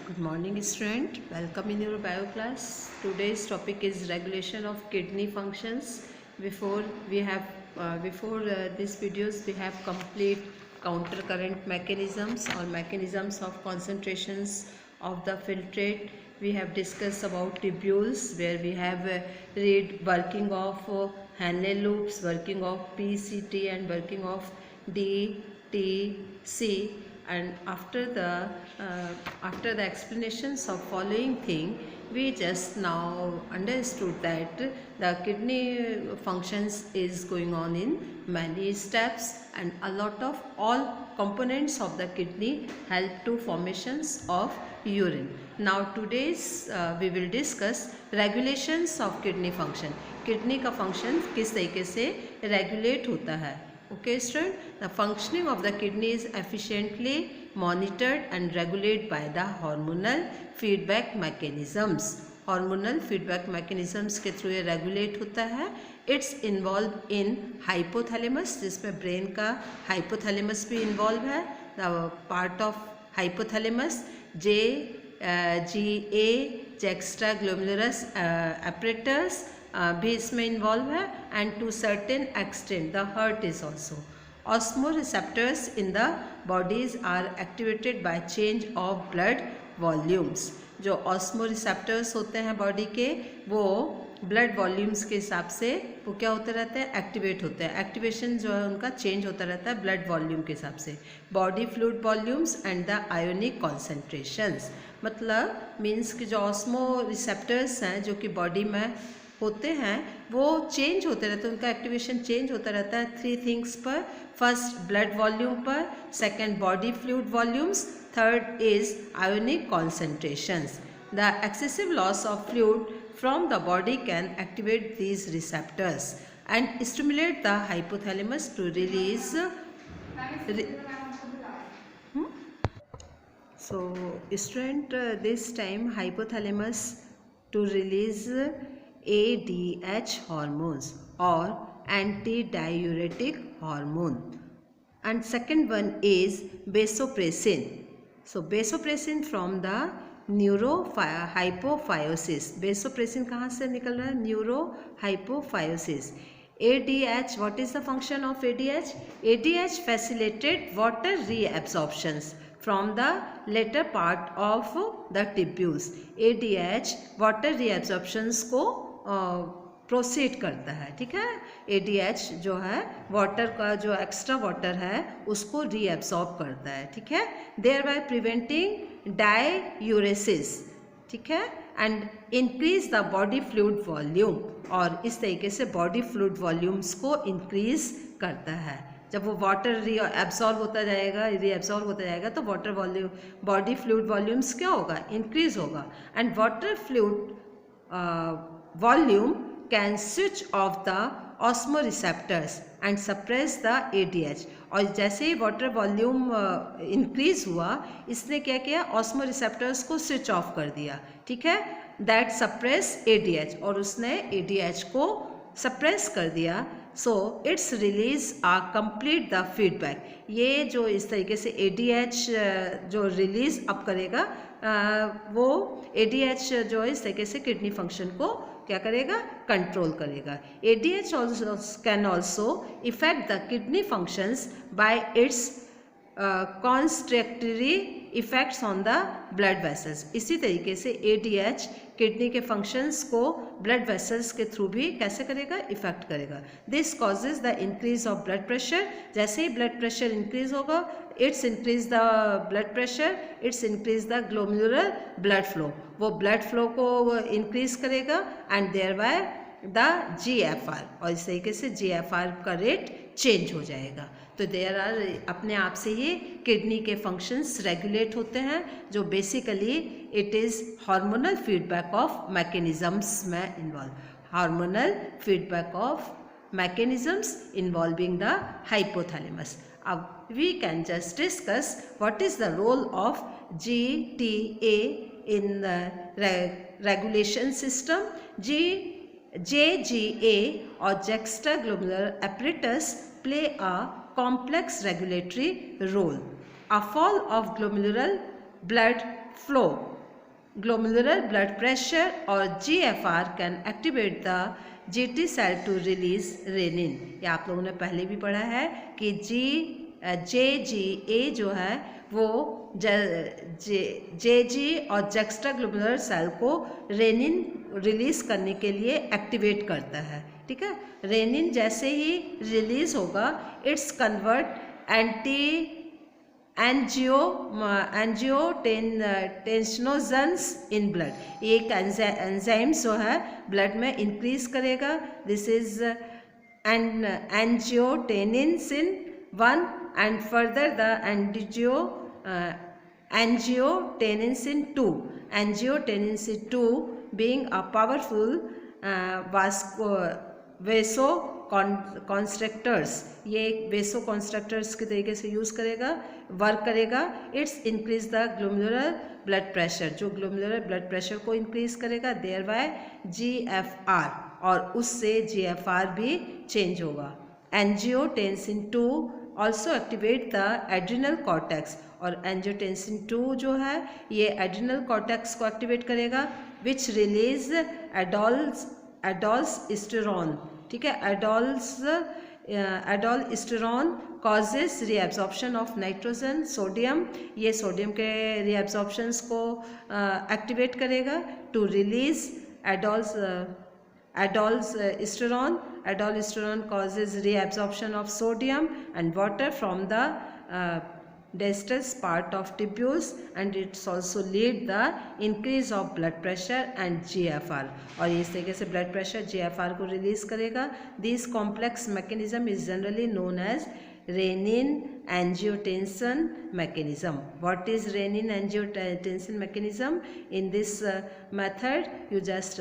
Good morning student, welcome in your bio class. Today's topic is regulation of kidney functions. Before these videos we have complete counter current mechanisms or mechanisms of concentrations of the filtrate. We have discussed about tubules where we have read working of Henle loops, working of PCT and working of DTC. And after the explanations of following thing, we just now understood that the kidney functions is going on in many steps, and a lot of all components of the kidney help to formations of urine. Now today's we will discuss regulations of kidney function. Kidney का function किस तरीके से regulate होता है. Okay student, the functioning of the kidney is efficiently monitored and regulated by the hormonal feedback mechanisms. Hormonal feedback mechanisms के through ये regulate होता है. It's involved in hypothalamus, जिसमें ब्रेन का hypothalamus भी इन्वॉल्व है. The part of hypothalamus GA juxtaglomerulus apparatus भी इसमें इन्वॉल्व है. And to certain extent the heart is also. Osmoreceptors in the bodies are activated by change of blood volumes. जो osmoreceptors होते हैं body के, वो ब्लड वॉल्यूम्स के हिसाब से वो क्या होते रहते हैं, एक्टिवेट होते हैं. एक्टिवेशन जो है उनका चेंज होता रहता है ब्लड वॉल्यूम के हिसाब से. Body fluid volumes and the ionic concentrations, मतलब मीन्स कि जो ऑस्मोरिसेप्टर्स हैं जो कि बॉडी में होते हैं वो चेंज होते रहते हैं, उनका एक्टिवेशन चेंज होता रहता है 3 थिंग्स पर. फर्स्ट ब्लड वॉल्यूम पर, second body fluid volumes, third is ionic concentrations. The excessive loss of fluid from the body can activate these receptors and stimulate the hypothalamus to release. So student, this time hypothalamus to release ADH hormones or antidiuretic hormone, and second one is vasopressin. So vasopressin from the neurohypophysis. vasopressin कहाँ से निकल रहा है, neurohypophysis. ADH, what is the function of ADH? ADH facilitated water reabsorptions from the later part of the tubules. ADH water reabsorptions को proceed करता है. ठीक है, ADH जो है वाटर का जो एक्स्ट्रा वाटर है उसको रीएब्सॉर्ब करता है. ठीक है, देयर बाय प्रिवेंटिंग डाययूरेसिस. ठीक है, and increase the body fluid volume, और इस तरीके से बॉडी फ्लूइड वॉल्यूम्स को इंक्रीज करता है. जब वो वाटर रीएब्सॉर्ब होता जाएगा तो water volume, body fluid volumes क्या होगा, इंक्रीज होगा. And water fluid volume can switch off the osmoreceptors and suppress the ADH. और जैसे ही वाटर वॉल्यूम इंक्रीज हुआ, इसने क्या किया, ऑस्मोरिसेप्टर्स को स्विच ऑफ कर दिया. ठीक है, दैट सप्रेस ADH, और उसने ADH को सप्रेस कर दिया. So it's release a complete the feedback. ये जो इस तरीके से ADH जो रिलीज अप करेगा, वो ADH जो इस तरीके से किडनी फंक्शन को क्या करेगा, कंट्रोल करेगा. ADH can also effect the kidney functions by its constrictory effects on the blood vessels. इसी तरीके से ADH किडनी के फंक्शंस को ब्लड वेसल्स के थ्रू भी कैसे करेगा, इफेक्ट करेगा. This causes the increase of blood pressure. जैसे ही ब्लड प्रेशर इंक्रीज होगा, it's increase the blood pressure, it's increase the glomerular blood flow. वो ब्लड फ्लो को इंक्रीज करेगा and thereby the GFR, और इस तरीके से GFR का रेट चेंज हो जाएगा. तो देयर आर, अपने आप से ये किडनी के फंक्शंस रेगुलेट होते हैं, जो basically it is hormonal feedback of mechanisms में involve. Hormonal feedback of mechanisms involving the hypothalamus. We can just discuss what is the role of GTA in the regulation system. JGA or juxtaglomerular apparatus play a complex regulatory role. A fall of glomerular blood flow glomerular blood pressure or GFR can activate the GT cell to release renin। ये आप लोगों ने पहले भी पढ़ा है कि JGA जो है वो JG और जेक्स्ट्रा ग्लोमेरुलर सेल को रेनिन रिलीज करने के लिए एक्टिवेट करता है। ठीक है, रेनिन जैसे ही रिलीज होगा it's convert angiotensinogens in blood. एक एंजाइम जो है ब्लड में इंक्रीज करेगा। This is angiotensin 1 and further the angiotensin 2 being a powerful vasoconstrictors, ये vasoconstrictors के तरीके से यूज़ करेगा, वर्क करेगा। It's increase the glomerular blood pressure, जो ग्लोमेरुलर ब्लड प्रेशर को इंक्रीज करेगा, देयर बाय GFR, और उससे GFR भी चेंज होगा। Angiotensin 2 also activate the adrenal cortex, और एंजियोटेंसिन 2 जो है ये एड्रिनल कॉर्टेक्स को एक्टिवेट करेगा, विच रिलीज एडोल्स्टेरोन। ठीक है, aldosterone causes reabsorption of nitrogen sodium, ये सोडियम के रीएब्जॉर्प्शंस को एक्टिवेट करेगा to release Adolesтерone causes reabsorption of sodium and water from the distal part of tubules, and it's also lead the increase of blood pressure and GFR, और इस तरीके से blood pressure GFR को release करेगा। This complex mechanism is generally known as renin-angiotensin mechanism. What is renin-angiotensin mechanism? In this method you just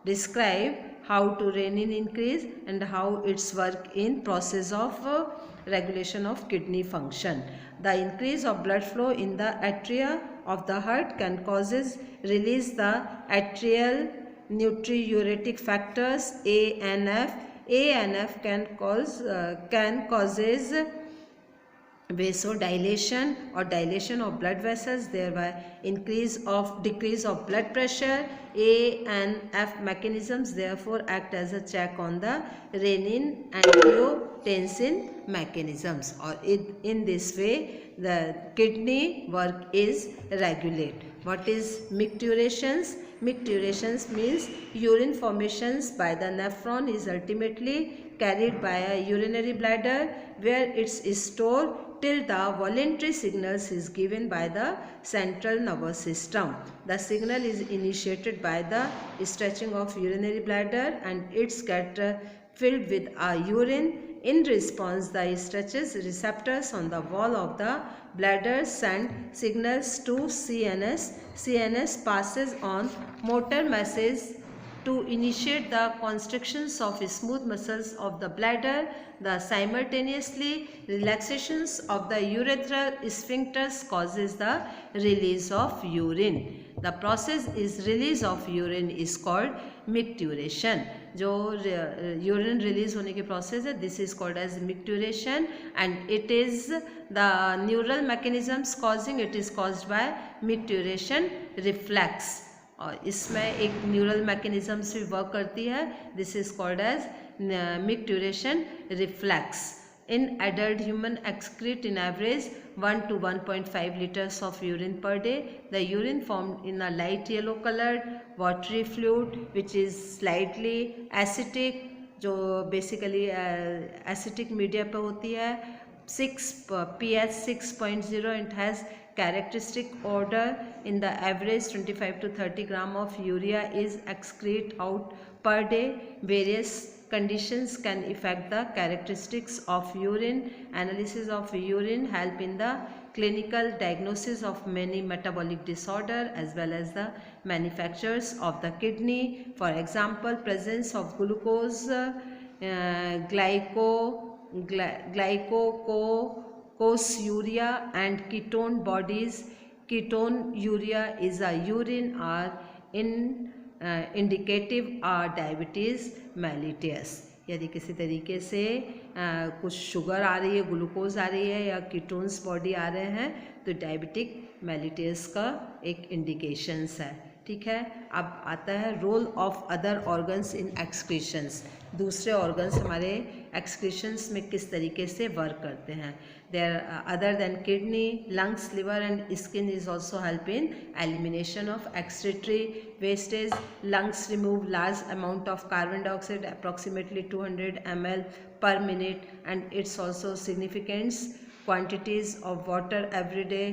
describe how to renin increase and how its work in process of regulation of kidney function. The increase of blood flow in the atria of the heart can causes release the atrial natriuretic factors ANF. ANF can causes vasodilation or dilation of blood vessels, thereby decrease of blood pressure. ANF mechanisms therefore act as a check on the renin-angiotensin mechanisms, or in this way the kidney work is regulated. What is micturations? Micturations means urine formations by the nephron is ultimately carried by a urinary bladder where it's stored till the voluntary signals is given by the central nervous system. The signal is initiated by the stretching of urinary bladder and it's get filled with a urine. In response, the stretches receptors on the wall of the bladder send signals to CNS. CNS passes on motor message to initiate the constrictions of smooth muscles of the bladder. The simultaneously relaxations of the urethral sphincters causes the release of urine. The process is release of urine is called micturition. जो urine release होने की process है, this is called as micturition, and it is the neural mechanisms causing it is caused by micturition reflex, और इसमें एक neural mechanisms भी work करती है। This is called as micturition reflex. In adult human excrete in average 1 to 1.5 liters of urine per day. The urine formed in a light yellow colored watery fluid which is slightly acidic, जो basically acetic media पे होती है। pH 6.0 and has characteristic odor. In the average 25 to 30 gram of urea is excreted out per day. Various conditions can affect the characteristics of urine. Analysis of urine help in the clinical diagnosis of many metabolic disorder as well as the manufactures of the kidney. For example, presence of glucose, glycosuria and ketone bodies. Ketonuria is a urine or indicative diabetes mellitus. यदि किसी तरीके से कुछ sugar आ रही है, glucose आ रही है या कीटोन्स बॉडी आ रहे हैं तो डायबिटिक मेलिटेस का एक इंडिकेशंस है। ठीक है, अब आता है role of other organs in excretions. दूसरे ऑर्गन्स हमारे एक्सक्रीशंस में किस तरीके से वर्क करते हैं। There other than kidney, lungs, liver and skin is also help in elimination of excretory wastage. Lungs remove large amount of carbon dioxide approximately 200 ml per minute and it's also significant quantities of water every day.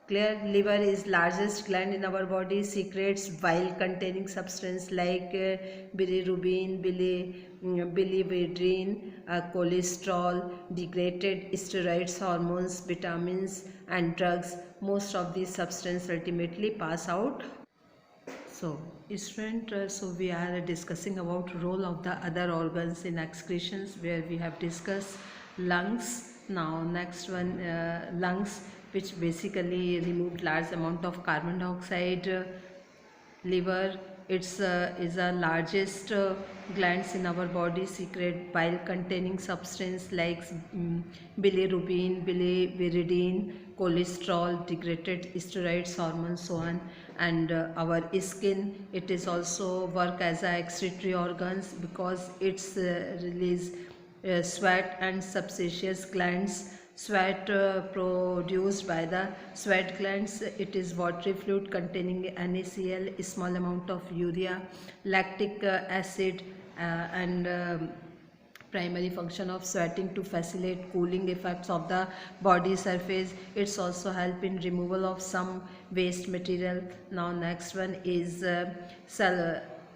Clear. Liver is largest gland in our body, secretes bile containing substance like bilirubin, biliverdin, cholesterol, degraded steroids, hormones, vitamins and drugs. Most of these substances ultimately pass out. So student, so we are discussing about role of the other organs in excretions, where we have discussed lungs. Now next one, lungs, which basically remove large amount of carbon dioxide. Liver, it's is the largest glands in our body, secrete bile containing substance like bilirubin, biliverdin, cholesterol, degraded steroids, hormones, so on. And our skin, it is also work as a excretory organs because it's release sweat and sebaceous glands. Sweat produced by the sweat glands, it is watery fluid containing NaCl, small amount of urea, lactic acid, and primary function of sweating to facilitate cooling effects of the body surface. It's also help in removal of some waste material. Now next one is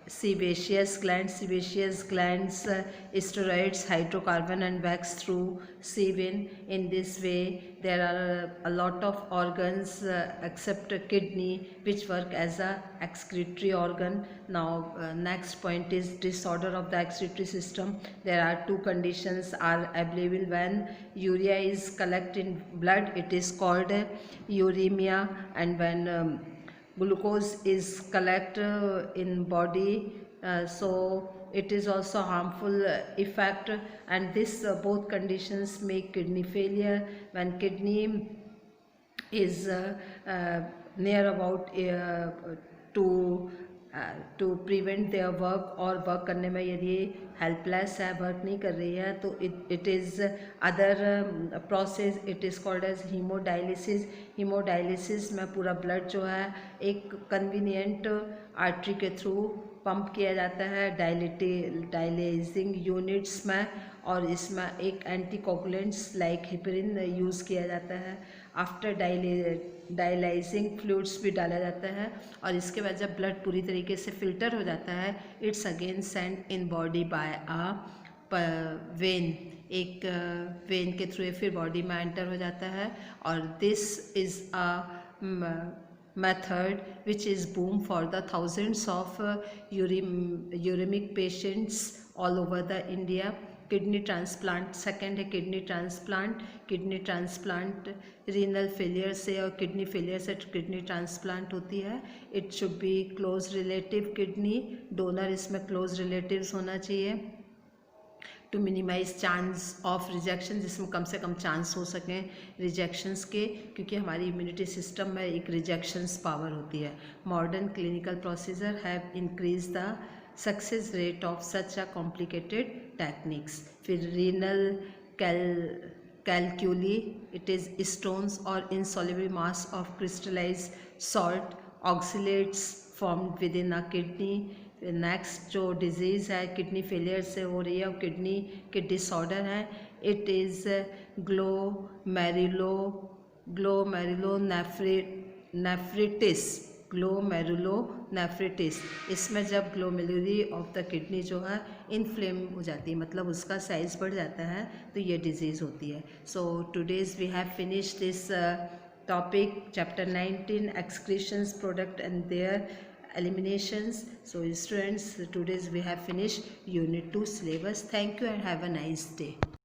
sebaceous glands. Sebaceous glands steroids, hydrocarbon and wax through sebum. In this way there are a lot of organs except kidney which work as a excretory organ. Now next point is disorder of the excretory system. There are two conditions are available when urea is collected in blood, it is called uremia, and when glucose is collected in body, so it is also harmful effect, and this both conditions make kidney failure. When kidney is near about to prevent their work और work करने में यदि helpless है, work नहीं कर रही है, तो it is other process, it is called as hemodialysis. hemodialysis में पूरा ब्लड जो है एक कन्वीनियंट आर्टरी के थ्रू पंप किया जाता है डायलाइजिंग यूनिट्स में, और इसमें एक एंटीकोगुलेंट्स लाइक हिपरिन यूज़ किया जाता है। आफ्टर डायलाइजिंग फ्लूइड्स भी डाला जाता है, और इसके बाद जब ब्लड पूरी तरीके से फिल्टर हो जाता है, it's again send in body by a when, एक वेन के थ्रू फिर बॉडी में एंटर हो जाता है, और this is a method which is boom for the thousands of uremic patients all over the India. Kidney transplant second है, kidney transplant renal failure से और किडनी फेलियर से किडनी ट्रांसप्लांट होती है। It should be close relative kidney donor, इसमें close relatives होना चाहिए to minimise chance of rejection, जिसमें कम से कम चांस हो सकें रिजेक्शंस के, क्योंकि हमारी इम्यूनिटी सिस्टम में एक रिजेक्शंस पावर होती है। Modern clinical procedure have increase the success rate of such a complicated techniques. फिर renal calculi, it is stones और insoluble mass of crystallise salt oxalates formed within a kidney. Next जो disease है kidney failure से हो रही है और kidney के डिसऑर्डर है, इट इज़ ग्लोमेरुलोनेफ्रिटिस। इसमें जब ग्लोमेरुली ऑफ द किडनी जो है इनफ्लेम हो जाती है, मतलब उसका साइज़ बढ़ जाता है, तो ये डिजीज़ होती है। So today's we have finish this topic chapter 19 excretions product and their eliminations. So students, today's we have finished unit 2 syllabus. Thank you and have a nice day.